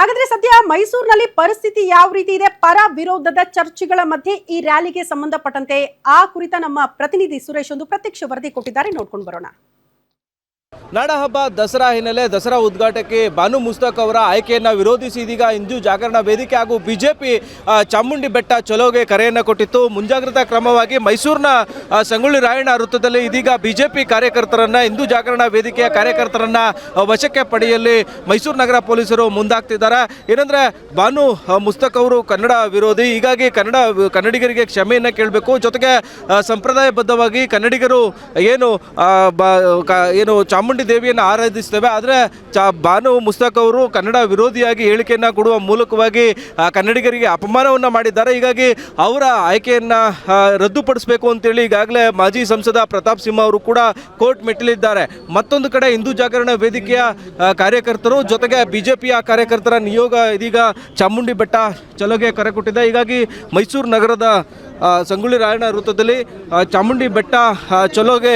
ಹಾಗಾದ್ರೆ ಸದ್ಯ ಮೈಸೂರಿನಲ್ಲಿ ಪರಿಸ್ಥಿತಿ ಯಾವ ರೀತಿ ಇದೆ? ಪರ ವಿರೋಧದ ಚರ್ಚೆಗಳ ಮಧ್ಯೆ ಈ ರ್ಯಾಲಿಗೆ ಸಂಬಂಧಪಟ್ಟಂತೆ ಆ ಕುರಿತ ನಮ್ಮ ಪ್ರತಿನಿಧಿ ಸುರೇಶ್ ಒಂದು ಪ್ರತ್ಯಕ್ಷ ವರದಿ ಕೊಟ್ಟಿದ್ದಾರೆ, ನೋಡ್ಕೊಂಡು ಬರೋಣ. ನಾಡಹಬ್ಬ ದಸರಾ ಹಿನ್ನೆಲೆ ದಸರಾ ಉದ್ಘಾಟಕ್ಕೆ ಬಾನು ಮುಸ್ತಕ್ ಅವರ ಆಯ್ಕೆಯನ್ನು ವಿರೋಧಿಸಿ ಇದೀಗ ಹಿಂದೂ ಜಾಗರಣ ವೇದಿಕೆ ಹಾಗೂ ಬಿಜೆಪಿ ಚಾಮುಂಡಿ ಬೆಟ್ಟ ಚಲೋಗೆ ಕರೆಯನ್ನು ಕೊಟ್ಟಿತ್ತು. ಮುಂಜಾಗ್ರತಾ ಕ್ರಮವಾಗಿ ಮೈಸೂರಿನ ಸಂಗೊಳ್ಳಿ ರಾಯಣ್ಣ ವೃತ್ತದಲ್ಲಿ ಇದೀಗ ಬಿಜೆಪಿ ಕಾರ್ಯಕರ್ತರನ್ನ, ಹಿಂದೂ ಜಾಗರಣ ವೇದಿಕೆಯ ಕಾರ್ಯಕರ್ತರನ್ನ ವಶಕ್ಕೆ ಪಡೆಯಲು ಮೈಸೂರು ನಗರ ಪೊಲೀಸರು ಮುಂದಾಗ್ತಿದ್ದಾರೆ. ಏನಂದ್ರೆ ಬಾನು ಮುಸ್ತಕ್ ಅವರು ಕನ್ನಡ ವಿರೋಧಿ, ಹೀಗಾಗಿ ಕನ್ನಡಿಗರಿಗೆ ಕ್ಷಮೆಯನ್ನು ಕೇಳಬೇಕು. ಜೊತೆಗೆ ಸಂಪ್ರದಾಯಬದ್ಧವಾಗಿ ಕನ್ನಡಿಗರು ಏನು ಚಾಮುಂಡಿ ದೇವಿಯನ್ನು ಆರಾಧಿಸ್ತೇವೆ, ಆದರೆ ಬಾನು ಮುಸ್ತಕ್ ಅವರು ಕನ್ನಡ ವಿರೋಧಿಯಾಗಿ ಹೇಳಿಕೆಯನ್ನು ಕೊಡುವ ಮೂಲಕವಾಗಿ ಕನ್ನಡಿಗರಿಗೆ ಅಪಮಾನವನ್ನು ಮಾಡಿದ್ದಾರೆ. ಹೀಗಾಗಿ ಅವರ ಆಯ್ಕೆಯನ್ನು ರದ್ದುಪಡಿಸಬೇಕು ಅಂತೇಳಿ ಈಗಾಗಲೇ ಮಾಜಿ ಸಂಸದ ಪ್ರತಾಪ್ ಸಿಂಹ ಅವರು ಕೂಡ ಕೋರ್ಟ್ ಮೆಟ್ಟಿಲಿದ್ದಾರೆ. ಮತ್ತೊಂದು ಕಡೆ ಹಿಂದೂ ಜಾಗರಣ ವೇದಿಕೆಯ ಕಾರ್ಯಕರ್ತರು ಜೊತೆಗೆ ಬಿಜೆಪಿಯ ಕಾರ್ಯಕರ್ತರ ನಿಯೋಗ ಇದೀಗ ಚಾಮುಂಡಿ ಬೆಟ್ಟ ಚಲೋಗೆ ಕರೆ ಕೊಟ್ಟಿದೆ. ಹೀಗಾಗಿ ಮೈಸೂರು ನಗರದ ಸಂಗೊಳ್ಳಿ ರಾಯಣ್ಣ ವೃತ್ತದಲ್ಲಿ ಚಾಮುಂಡಿ ಬೆಟ್ಟ ಚಲೋಗೆ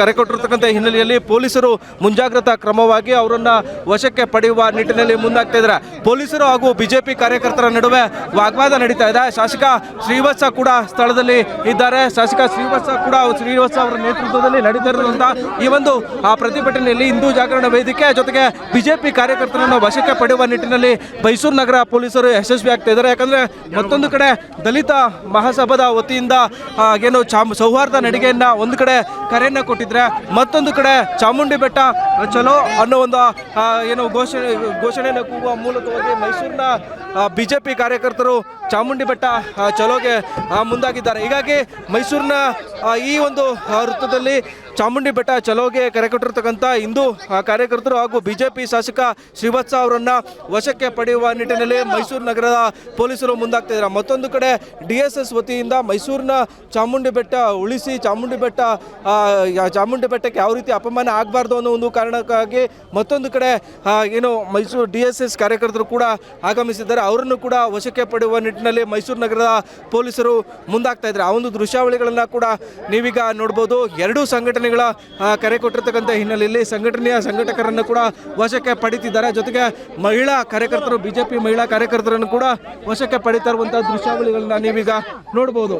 ಕರೆ ಕೊಟ್ಟಿರ್ತಕ್ಕಂಥ ಹಿನ್ನೆಲೆಯಲ್ಲಿ ಪೊಲೀಸರು ಮುಂಜಾಗ್ರತಾ ಕ್ರಮವಾಗಿ ಅವರನ್ನು ವಶಕ್ಕೆ ಪಡೆಯುವ ನಿಟ್ಟಿನಲ್ಲಿ ಮುಂದಾಗ್ತಾ ಇದ್ದಾರೆ. ಪೊಲೀಸರು ಹಾಗೂ ಬಿಜೆಪಿ ಕಾರ್ಯಕರ್ತರ ನಡುವೆ ವಾಗ್ವಾದ ನಡೀತಾ ಇದೆ. ಶಾಸಕ ಶ್ರೀವತ್ಸ ಕೂಡ ಸ್ಥಳದಲ್ಲಿ ಇದ್ದಾರೆ. ಶಾಸಕ ಶ್ರೀವತ್ಸ ಅವರ ನೇತೃತ್ವದಲ್ಲಿ ನಡೀತಾ ಇರುವಂತಹ ಈ ಒಂದು ಪ್ರತಿಭಟನೆಯಲ್ಲಿ ಹಿಂದೂ ಜಾಗರಣ ವೇದಿಕೆ ಜೊತೆಗೆ ಬಿಜೆಪಿ ಕಾರ್ಯಕರ್ತರನ್ನು ವಶಕ್ಕೆ ಪಡೆಯುವ ನಿಟ್ಟಿನಲ್ಲಿ ಮೈಸೂರು ನಗರ ಪೊಲೀಸರು ಯಶಸ್ವಿ ಆಗ್ತಾ ಇದ್ದಾರೆ. ಯಾಕಂದ್ರೆ ಮತ್ತೊಂದು ಕಡೆ ದಲಿತ ಮಹಾಸಭಾದ ವತಿಯಿಂದ ಸೌಹಾರ್ದ ನಡಿಗೆಯನ್ನ ಒಂದು ಕಡೆ ಕರೆಯನ್ನ ಕೊಟ್ಟಿದ್ರೆ, ಮತ್ತೊಂದು ಕಡೆ ಚಾಮುಂಡಿ ಬೆಟ್ಟ ಚಲೋ ಅನ್ನೋ ಒಂದು ಘೋಷಣೆಯನ್ನು ಕೂಗುವ ಮೂಲಕವಾಗಿ ಮೈಸೂರಿನ ಬಿಜೆಪಿ ಕಾರ್ಯಕರ್ತರು ಚಾಮುಂಡಿ ಬೆಟ್ಟ ಚಲೋಗೆ ಮುಂದಾಗಿದ್ದಾರೆ. ಹೀಗಾಗಿ ಮೈಸೂರಿನ ಈ ಒಂದು ವೃತ್ತದಲ್ಲಿ ಚಾಮುಂಡಿ ಬೆಟ್ಟ ಚಲೋಗೆ ಕರೆ ಕೊಟ್ಟಿರ್ತಕ್ಕಂಥ ಹಿಂದೂ ಕಾರ್ಯಕರ್ತರು ಹಾಗೂ ಬಿಜೆಪಿ ಶಾಸಕ ಶ್ರೀವತ್ಸ ಅವರನ್ನು ವಶಕ್ಕೆ ಪಡೆಯುವ ನಿಟ್ಟಿನಲ್ಲಿ ಮೈಸೂರು ನಗರದ ಪೊಲೀಸರು ಮುಂದಾಗ್ತಿದ್ದಾರೆ. ಮತ್ತೊಂದು ಕಡೆ DSS ವತಿಯಿಂದ ಮೈಸೂರಿನ ಚಾಮುಂಡಿ ಬೆಟ್ಟ ಉಳಿಸಿ ಚಾಮುಂಡಿ ಬೆಟ್ಟಕ್ಕೆ ಯಾವ ರೀತಿ ಅಪಮಾನ ಆಗಬಾರ್ದು ಅನ್ನೋ ಒಂದು ಕಾರಣಕ್ಕಾಗಿ ಮತ್ತೊಂದು ಕಡೆ ಮೈಸೂರು DSS ಕಾರ್ಯಕರ್ತರು ಕೂಡ ಆಗಮಿಸಿದ್ದಾರೆ. ಅವರನ್ನು ಕೂಡ ವಶಕ್ಕೆ ಪಡೆಯುವ ನಿಟ್ಟಿನಲ್ಲಿ ಮೈಸೂರು ನಗರದ ಪೊಲೀಸರು ಮುಂದಾಗ್ತಾ ಇದ್ದಾರೆ. ಆ ಒಂದು ದೃಶ್ಯಾವಳಿಗಳನ್ನು ಕೂಡ ನೀವೀಗ ನೋಡ್ಬೋದು. ಎರಡೂ ಸಂಘಟನೆಗಳ ಕರೆ ಕೊಟ್ಟಿರ್ತಕ್ಕಂಥ ಹಿನ್ನೆಲೆಯಲ್ಲಿ ಸಂಘಟಕರನ್ನು ಕೂಡ ವಶಕ್ಕೆ ಪಡಿತಿದ್ದಾರೆ. ಜೊತೆಗೆ ಮಹಿಳಾ ಕಾರ್ಯಕರ್ತರು, ಬಿಜೆಪಿ ಮಹಿಳಾ ಕಾರ್ಯಕರ್ತರನ್ನು ಕೂಡ ವಶಕ್ಕೆ ಪಡಿತಾ ಇರುವಂತಹ ದೃಶ್ಯಾವಳಿಗಳನ್ನ ನೀವೀಗ ನೋಡಬಹುದು.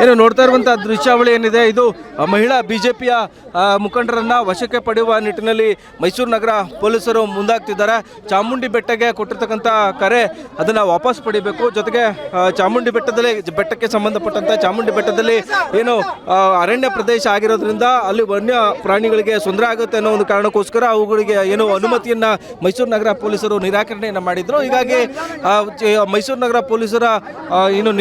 ಏನು ನೋಡ್ತಾ ಇರುವಂತಹ ದೃಶ್ಯಾವಳಿ ಏನಿದೆ, ಇದು ಮಹಿಳಾ ಬಿಜೆಪಿಯ ಮುಖಂಡರನ್ನ ವಶಕ್ಕೆ ಪಡೆಯುವ ನಿಟ್ಟಿನಲ್ಲಿ ಮೈಸೂರು ನಗರ ಪೊಲೀಸರು ಮುಂದಾಗ್ತಿದ್ದಾರೆ. ಚಾಮುಂಡಿ ಬೆಟ್ಟಕ್ಕೆ ಕೊಟ್ಟಿರ್ತಕ್ಕಂಥ ಕರೆ ಅದನ್ನ ವಾಪಸ್ ಪಡಿಬೇಕು. ಜೊತೆಗೆ ಬೆಟ್ಟಕ್ಕೆ ಸಂಬಂಧಪಟ್ಟಂತ ಚಾಮುಂಡಿ ಬೆಟ್ಟದಲ್ಲಿ ಅರಣ್ಯ ಪ್ರದೇಶ ಆಗಿರೋದ್ರಿಂದ ಅಲ್ಲಿ ವನ್ಯ ಪ್ರಾಣಿಗಳಿಗೆ ತೊಂದರೆ ಆಗುತ್ತೆ ಅನ್ನೋ ಒಂದು ಕಾರಣಕ್ಕೋಸ್ಕರ ಅವುಗಳಿಗೆ ಅನುಮತಿಯನ್ನ ಮೈಸೂರು ನಗರ ಪೊಲೀಸರು ನಿರಾಕರಣೆಯನ್ನು ಮಾಡಿದ್ರು. ಹೀಗಾಗಿ ಮೈಸೂರು ನಗರ ಪೊಲೀಸರ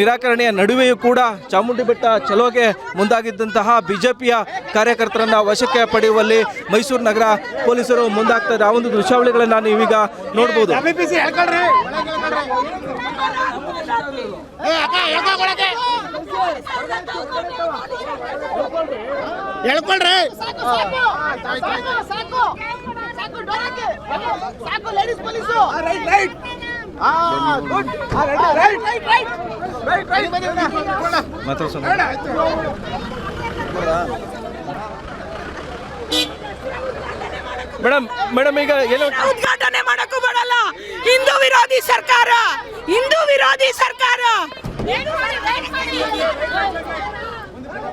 ನಿರಾಕರಣೆಯ ನಡುವೆಯೂ ಕೂಡ ಚಾಮುಂಡಿ ಬೆಟ್ಟ ಚಲೋಗೆ ಮುಂದಾಗಿದ್ದಂತಹ ಬಿಜೆಪಿಯ ಕಾರ್ಯಕರ್ತರನ್ನ ವಶಕ್ಕೆ ಪಡೆಯುವಲ್ಲಿ ಮೈಸೂರು ನಗರ ಪೊಲೀಸರು ಮುಂದಾಗ್ತಾರೆ. ಆ ಒಂದು ದೃಶ್ಯಾವಳಿಗಳನ್ನ ನೀವೀಗ ನೋಡಬಹುದು. ಮೇಡಮ್ ಈಗ ಏನು ಉದ್ಘಾಟನೆ ಮಾಡಕ್ಕೂ ಬಿಡಲ್ಲ. ಹಿಂದೂ ವಿರೋಧಿ ಸರ್ಕಾರ.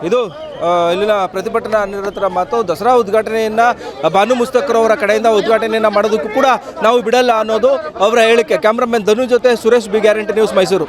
ಇದು ಇಲ್ಲಿನ ಪ್ರತಿಭಟನಾ ನಿರತರ ಮಾತು. ದಸರಾ ಉದ್ಘಾಟನೆಯನ್ನ ಬಾನು ಮುಸ್ತಕ್ ಅವರ ಕಡೆಯಿಂದ ಉದ್ಘಾಟನೆಯನ್ನ ಮಾಡೋದಕ್ಕೂ ಕೂಡ ನಾವು ಬಿಡಲ್ಲ ಅನ್ನೋದು ಅವರ ಹೇಳಿಕೆ. ಕ್ಯಾಮ್ರಾಮನ್ ಧನು ಜೊತೆ Suresh, B guarantee news, Mysuru.